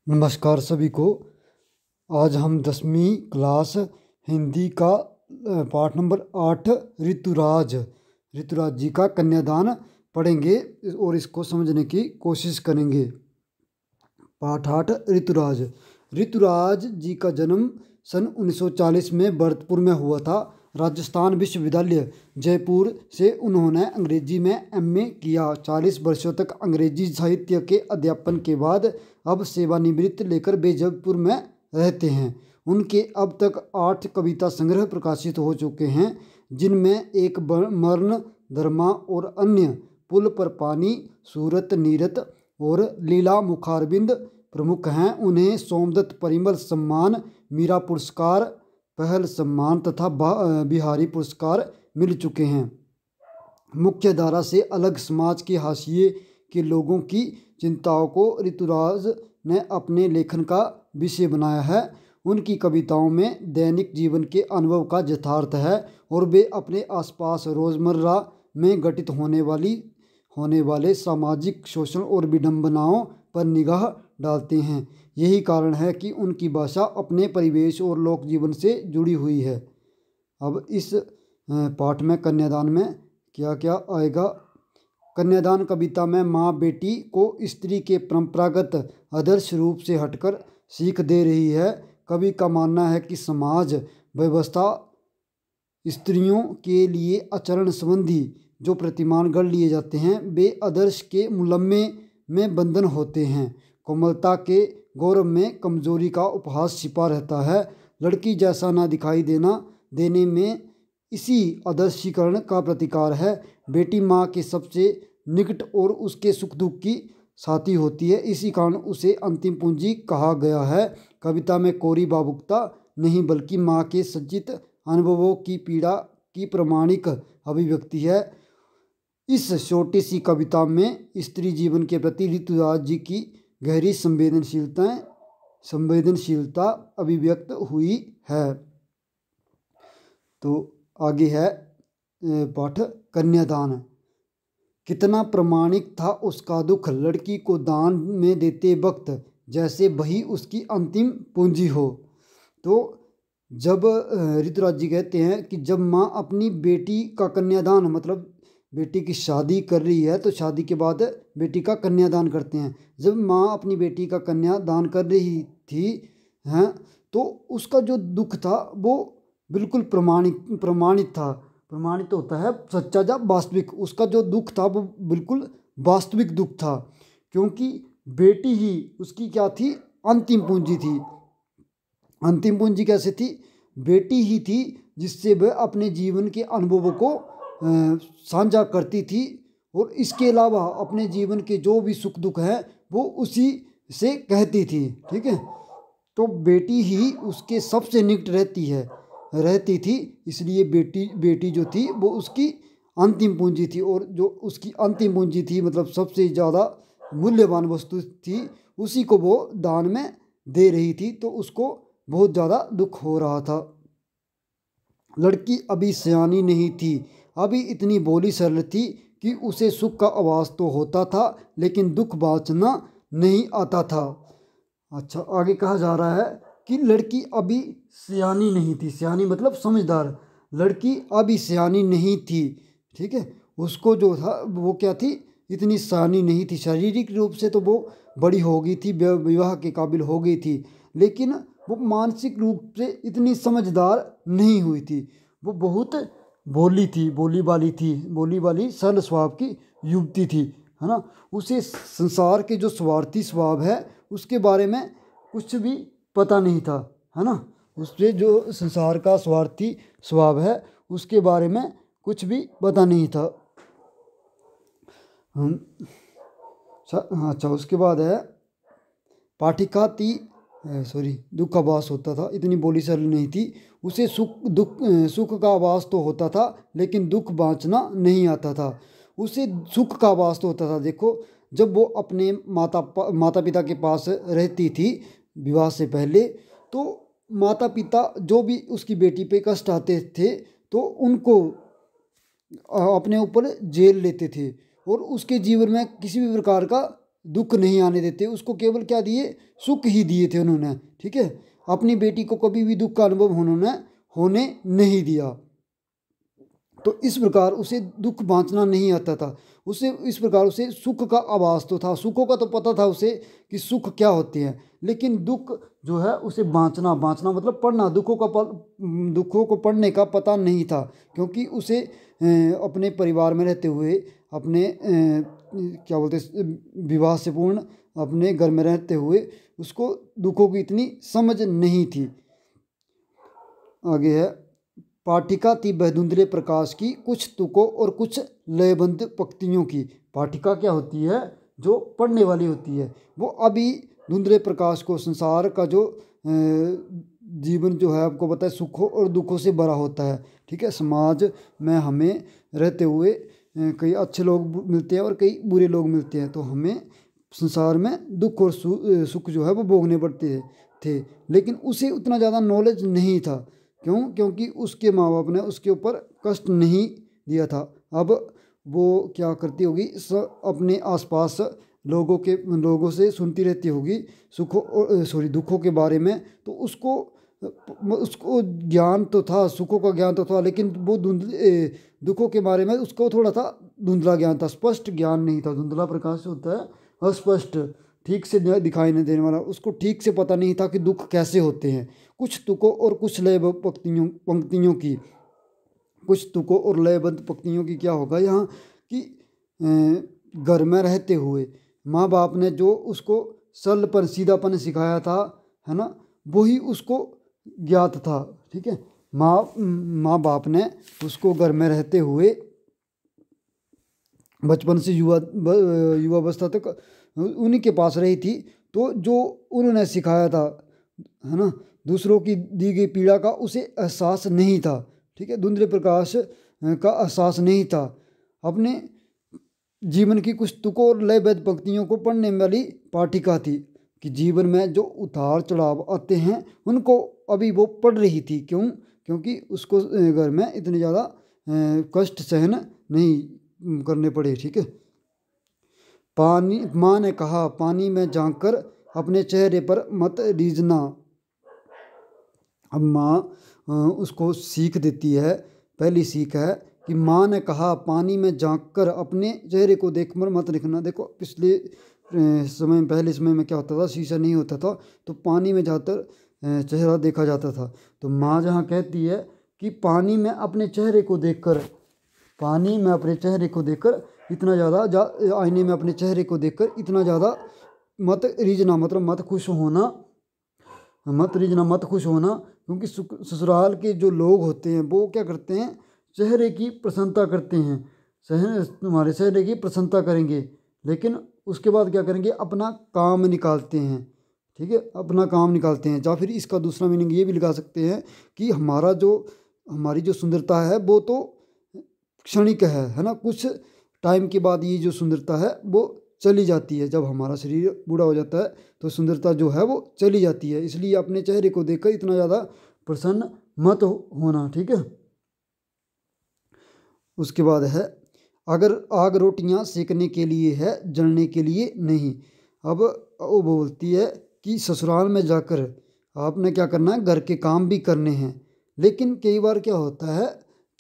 नमस्कार सभी को। आज हम 10वीं क्लास हिंदी का पाठ नंबर 8 ऋतुराज ऋतुराज जी का कन्यादान पढ़ेंगे और इसको समझने की कोशिश करेंगे। पाठ 8 ऋतुराज। ऋतुराज जी का जन्म सन 1940 में भरतपुर में हुआ था। राजस्थान विश्वविद्यालय जयपुर से उन्होंने अंग्रेजी में एमए किया। 40 वर्षों तक अंग्रेजी साहित्य के अध्यापन के बाद अब सेवानिवृत्ति लेकर वे जयपुर में रहते हैं। उनके अब तक 8 कविता संग्रह प्रकाशित हो चुके हैं, जिनमें एक मरण धर्मा और अन्य, पुल पर पानी, सूरत नीरत और लीला मुखारबिंद प्रमुख हैं। उन्हें सोमदत्त परिमल सम्मान, मीरा पुरस्कार, पहल सम्मान तथा बिहारी पुरस्कार मिल चुके हैं। मुख्य धारा से अलग समाज के हाशिए के लोगों की चिंताओं को ऋतुराज ने अपने लेखन का विषय बनाया है। उनकी कविताओं में दैनिक जीवन के अनुभव का यथार्थ है और वे अपने आसपास रोज़मर्रा में घटित होने वाले सामाजिक शोषण और विडंबनाओं पर निगाह डालते हैं। यही कारण है कि उनकी भाषा अपने परिवेश और लोक जीवन से जुड़ी हुई है। अब इस पाठ में कन्यादान में क्या क्या आएगा। कन्यादान कविता में माँ बेटी को स्त्री के परंपरागत आदर्श रूप से हटकर सीख दे रही है। कवि का मानना है कि समाज व्यवस्था स्त्रियों के लिए आचरण संबंधी जो प्रतिमान गढ़ लिए जाते हैं, वे आदर्श के मुलम्मे में बंधन होते हैं। कोमलता के गौरव में कमजोरी का उपहास छिपा रहता है। लड़की जैसा ना दिखाई देने में इसी आदर्शीकरण का प्रतिकार है। बेटी माँ के सबसे निकट और उसके सुख दुख की साथी होती है, इसी कारण उसे अंतिम पूंजी कहा गया है। कविता में कोरी भावुकता नहीं बल्कि माँ के सचित अनुभवों की पीड़ा की प्रामाणिक अभिव्यक्ति है। इस छोटी सी कविता में स्त्री जीवन के प्रति ऋतुराज जी की गहरी संवेदनशीलता अभिव्यक्त हुई है। तो आगे है पाठ कन्यादान। कितना प्रामाणिक था उसका दुख, लड़की को दान में देते वक्त जैसे वही उसकी अंतिम पूंजी हो। तो जब ऋतुराज जी कहते हैं कि जब माँ अपनी बेटी का कन्यादान, मतलब बेटी की शादी कर रही है तो शादी के बाद बेटी का कन्यादान करते हैं। जब माँ अपनी बेटी का कन्यादान कर रही थी हैं, तो उसका जो दुख था वो बिल्कुल प्रमाणित था। प्रमाणित होता है सच्चा जब वास्तविक। उसका जो दुख था वो बिल्कुल वास्तविक दुख था, क्योंकि बेटी ही उसकी क्या थी, अंतिम पूंजी थी। अंतिम पूंजी कैसे थी? बेटी ही थी जिससे वह अपने जीवन के अनुभवों को साझा करती थी और इसके अलावा अपने जीवन के जो भी सुख दुख हैं वो उसी से कहती थी। ठीक है, तो बेटी ही उसके सबसे निकट रहती थी, इसलिए बेटी जो थी वो उसकी अंतिम पूंजी थी। और जो उसकी अंतिम पूंजी थी, मतलब सबसे ज़्यादा मूल्यवान वस्तु थी, उसी को वो दान में दे रही थी, तो उसको बहुत ज़्यादा दुख हो रहा था। लड़की अभी सयानी नहीं थी, अभी इतनी भोली सरल थी कि उसे सुख का आभास तो होता था लेकिन दुख बाँचना नहीं आता था। अच्छा, आगे कहा जा रहा है कि लड़की अभी सयानी नहीं थी। सयानी मतलब समझदार। लड़की अभी सयानी नहीं थी। ठीक है, उसको जो था वो क्या थी, इतनी सयानी नहीं थी। शारीरिक रूप से तो वो बड़ी हो गई थी, विवाह के काबिल हो गई थी, लेकिन वो मानसिक रूप से इतनी समझदार नहीं हुई थी। वो बहुत भोली वाली सरल स्वभाव की युवती थी, है ना। उसे संसार के जो स्वार्थी स्वभाव है उसके बारे में कुछ भी पता नहीं था, है ना। उससे जो संसार का स्वार्थी स्वभाव है उसके बारे में कुछ भी पता नहीं था। अच्छा, उसके बाद है पाठिका थी दुख का आभास होता था। इतनी बोली सरल नहीं थी, उसे सुख का आभास तो होता था लेकिन दुख बाँचना नहीं आता था। उसे सुख का आभास तो होता था। देखो, जब वो अपने माता पिता के पास रहती थी विवाह से पहले, तो माता पिता जो भी उसकी बेटी पे कष्ट आते थे तो उनको अपने ऊपर जेल लेते थे और उसके जीवन में किसी भी प्रकार का दुख नहीं आने देते, उसको केवल क्या दिए, सुख ही दिए थे उन्होंने। ठीक है, अपनी बेटी को कभी भी दुख का अनुभव उन्होंने होने नहीं दिया। तो इस प्रकार उसे दुख बांचना नहीं आता था, उसे इस प्रकार उसे सुख का आभास तो था, सुखों का तो पता था उसे कि सुख क्या होते हैं, लेकिन दुख जो है उसे बांचना मतलब पढ़ना, दुखों को पढ़ने का पता नहीं था, क्योंकि उसे अपने परिवार में रहते हुए, अपने क्या बोलते विवाह से पूर्ण अपने घर में रहते हुए उसको दुखों की इतनी समझ नहीं थी। आगे है, पाठिका थी वह धुंधले प्रकाश की, कुछ तुकों और कुछ लयबद्ध पंक्तियों की। पाठिका क्या होती है, जो पढ़ने वाली होती है, वो अभी धुंधले प्रकाश को, संसार का जो जीवन जो है आपको पता है सुखों और दुखों से भरा होता है। ठीक है, समाज में हमें रहते हुए कई अच्छे लोग मिलते हैं और कई बुरे लोग मिलते हैं, तो हमें संसार में दुख और सुख जो है वो भोगने पड़ते थे, लेकिन उसे उतना ज़्यादा नॉलेज नहीं था। क्यों? क्योंकि उसके माँ बाप ने उसके ऊपर कष्ट नहीं दिया था। अब वो क्या करती होगी, अपने आसपास लोगों से सुनती रहती होगी दुखों के बारे में, तो उसको ज्ञान तो था, सुखों का ज्ञान तो था, लेकिन वो दुखों के बारे में उसको थोड़ा सा धुंधला ज्ञान था, स्पष्ट ज्ञान नहीं था। धुंधला प्रकाश होता है अस्पष्ट, ठीक से दिखाई नहीं देने वाला, उसको ठीक से पता नहीं था कि दुख कैसे होते हैं। कुछ तुकों और कुछ लयबद्ध पंक्तियों की, कुछ तुकों और लयबद्ध पंक्तियों की क्या होगा यहाँ कि घर में रहते हुए माँ बाप ने जो उसको सरलपन सीधापन सिखाया था, है ना, वही उसको ज्ञात था। ठीक है, माँ बाप ने उसको घर में रहते हुए बचपन से युवावस्था तक उन्हीं के पास रही थी, तो जो उन्होंने सिखाया था, है ना, दूसरों की दी गई पीड़ा का उसे एहसास नहीं था। ठीक है, धुंधले प्रकाश का एहसास नहीं था। अपने जीवन की कुछ तुकों और लयबद्ध पंक्तियों को पढ़ने वाली पाठिका थी, कि जीवन में जो उतार चढ़ाव आते हैं उनको अभी वो पढ़ रही थी। क्यों? क्योंकि उसको घर में इतने ज़्यादा कष्ट सहन नहीं करने पड़े। ठीक है, माँ ने कहा, पानी में झांक कर अपने चेहरे पर मत रीझना। अब माँ उसको सीख देती है, पहली सीख है कि माँ ने कहा, पानी में झांक कर अपने चेहरे को देख कर मत लिखना। देखो पहले समय में क्या होता था, शीशा नहीं होता था, तो पानी में जाकर चेहरा देखा जाता था। तो माँ जहाँ कहती है कि पानी में अपने चेहरे को देखकर इतना ज़्यादा आईने में अपने चेहरे को देखकर इतना ज़्यादा मत रीझना, मतलब मत खुश होना, क्योंकि ससुराल के जो लोग होते हैं वो क्या करते हैं, चेहरे की प्रसन्नता करते हैं, तुम्हारे चेहरे की प्रसन्नता करेंगे, लेकिन उसके बाद क्या करेंगे, अपना काम निकालते हैं। ठीक है, अपना काम निकालते हैं। या फिर इसका दूसरा मीनिंग ये भी लगा सकते हैं कि हमारी जो सुंदरता है वो तो क्षणिक है ना, कुछ टाइम के बाद ये जो सुंदरता है वो चली जाती है। जब हमारा शरीर बूढ़ा हो जाता है तो सुंदरता जो है वो चली जाती है, इसलिए अपने चेहरे को देखकर इतना ज़्यादा प्रसन्न मत होना। ठीक है, उसके बाद है, अगर आग रोटियां सेकने के लिए है, जलने के लिए नहीं। अब वो बोलती है कि ससुराल में जाकर आपने क्या करना है, घर के काम भी करने हैं, लेकिन कई बार क्या होता है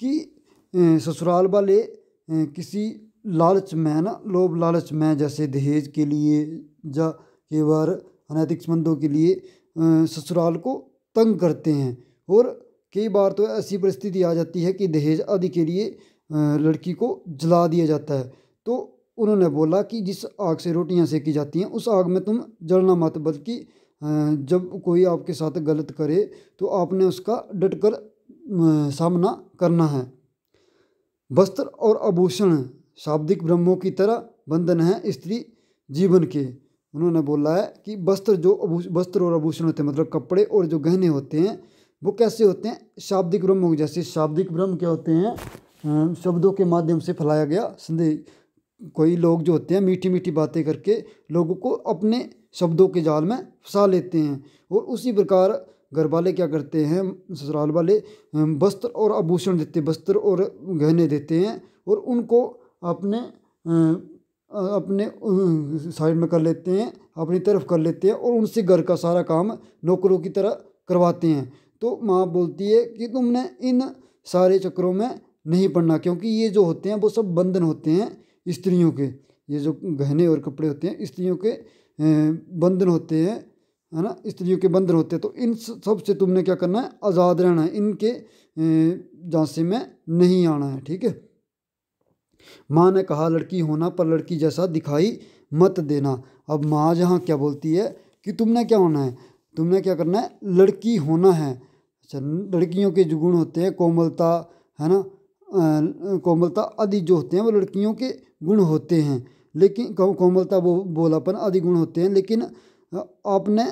कि ससुराल वाले किसी लालच में ना, लोभ लालच में, जैसे दहेज के लिए या कई बार अनैतिक संबंधों के लिए ससुराल को तंग करते हैं। और कई बार तो ऐसी परिस्थिति आ जाती है कि दहेज आदि के लिए लड़की को जला दिया जाता है। तो उन्होंने बोला कि जिस आग से रोटियां सेकी जाती हैं उस आग में तुम जलना मत, बल्कि जब कोई आपके साथ गलत करे तो आपने उसका डटकर सामना करना है। वस्त्र और आभूषण शाब्दिक ब्रह्मों की तरह बंधन है स्त्री जीवन के। उन्होंने बोला है कि वस्त्र और आभूषण होते हैं, मतलब कपड़े और जो गहने होते हैं वो कैसे होते हैं, शाब्दिक ब्रह्म। जैसे शाब्दिक ब्रह्म क्या होते हैं, शब्दों के माध्यम से फैलाया गया संदेश। कोई लोग जो होते हैं मीठी मीठी बातें करके लोगों को अपने शब्दों के जाल में फंसा लेते हैं, और उसी प्रकार घर वाले क्या करते हैं, ससुराल वाले वस्त्र और आभूषण देते, वस्त्र और गहने देते हैं, और उनको अपने अपने साइड में कर लेते हैं, अपनी तरफ कर लेते हैं और उनसे घर का सारा काम नौकरों की तरह करवाते हैं। तो माँ बोलती है कि तुमने इन सारे चक्करों में नहीं पड़ना, क्योंकि ये जो होते हैं वो सब बंधन होते हैं स्त्रियों के। ये जो गहने और कपड़े होते हैं स्त्रियों के बंधन होते हैं, है ना, स्त्रियों के बंधन होते हैं। तो इन सब से तुमने क्या करना है, आज़ाद रहना है, इनके झांसे में नहीं आना है, ठीक है। माँ ने कहा लड़की होना पर लड़की जैसा दिखाई मत देना। अब माँ जहाँ क्या बोलती है कि तुमने क्या होना है, तुमने क्या करना है, लड़की होना है। अच्छा, लड़कियों के जो गुण होते हैं कोमलता, है ना, कोमलता आदि जो होते हैं वो लड़कियों के गुण होते हैं, लेकिन कोमलता वो बोलापन आदि गुण होते हैं। लेकिन आपने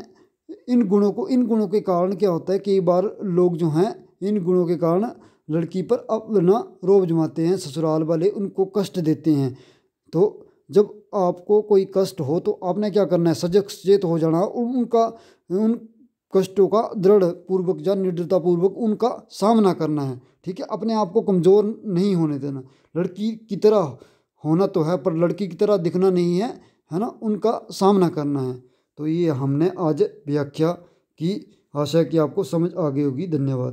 इन गुणों के कारण क्या होता है, कई बार लोग जो हैं इन गुणों के कारण लड़की पर अपना रोब जमाते हैं, ससुराल वाले उनको कष्ट देते हैं। तो जब आपको कोई कष्ट हो तो आपने क्या करना है, सजग सचेत हो जाना और उन कष्टों का दृढ़ पूर्वक या निडरता पूर्वक उनका सामना करना है, ठीक है। अपने आप को कमज़ोर नहीं होने देना। लड़की की तरह होना तो है पर लड़की की तरह दिखना नहीं है, है ना, उनका सामना करना है। तो ये हमने आज व्याख्या की, आशा है कि आपको समझ आ गई होगी। धन्यवाद।